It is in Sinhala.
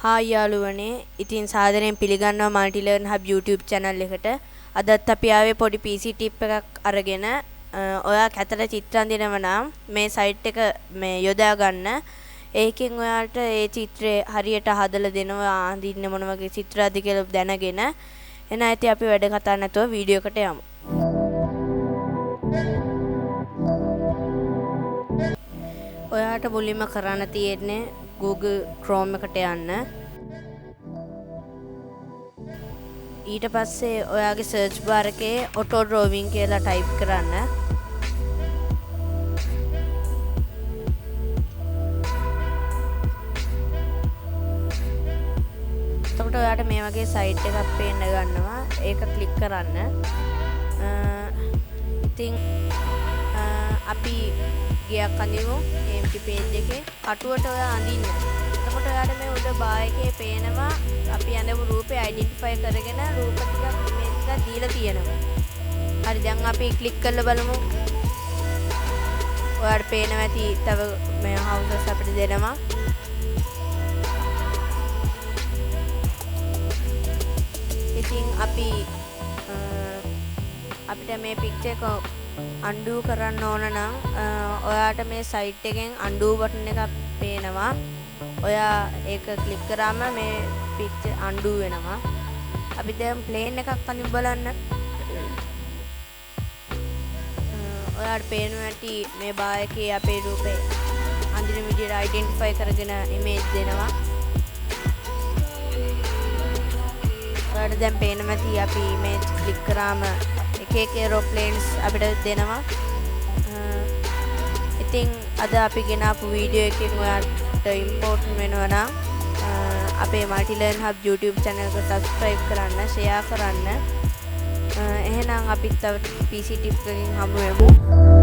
හායි යාළුවනේ. ඉතින් සාදරයෙන් පිළිගන්නවා මල්ටිලර්න් හබ් YouTube channel එකට. අදත් අපි ආවේ පොඩි PC tip එකක් අරගෙන. ඔයා කැතට චිත්‍ර අඳිනව නම් මේ site එක මේ යොදා ගන්න. ඒකෙන් ඔයාලට ඒ චිත්‍රය හරියට හදලා දෙනවා අඳින්න මොන වගේ චිත්‍රයක්ද කියලා දැනගෙන. එහෙනම් ඉතින් අපි වැඩ කතා නැතුව වීඩියෝ එකට යමු. ඔයාට මුලින්ම කරන්න තියෙන්නේ Google Chrome එකට යන්න. ඊට පස්සේ ඔයාගේ search bar එකේ auto drawing කියලා type කරන්න. එතකොට ඔයාට මේ වගේ site එකක් පේන්න ගන්නවා. ඒක click කරන්න. ඉතින් අපි ගියක් අඳිමු empty page එකේ කටුවට ඔයා අඳින්න. එතකොට ඔයාට මේ උඩ bar එකේ පේනවා අපි අඳපු රූපේ identify කරගෙන රූප ටිකක් image ටිකක් දීලා තියෙනවා. හරි දැන් අපි click කරලා බලමු. ඔයාට පේනවා ඇති තව මේ houses අපිට දෙනවා. ඉතින් අපිට මේ picture එක undo කරන්න ඕන නම් ඔයාට මේ site එකෙන් undo button එකක් පේනවා. ඔයා ඒක click කරාම මේ picture undo වෙනවා. අපි දැන් plane එකක් අඳින්න බලන්න. ඔයාට පේනවා ඇති මේ bar එකේ අපේ රූපේ අඳින විදියට identify කරගෙන image දෙනවා. ඔයාට දැන් පේනවා ඇති අපි image click කරාම එක aeroplanes අපිට දෙනවා. ඉතින් අද අපි ගෙනාපු වීඩියෝ එකෙන් ඔයාලට ඉම්පෝටන්ට් වෙනවා නම් අපේ මල්ටිලර්න් හබ් YouTube channel එක subscribe කරන්න, share කරන්න. එහෙනම් අපි තව PC tip එකකින් හමු වෙමු.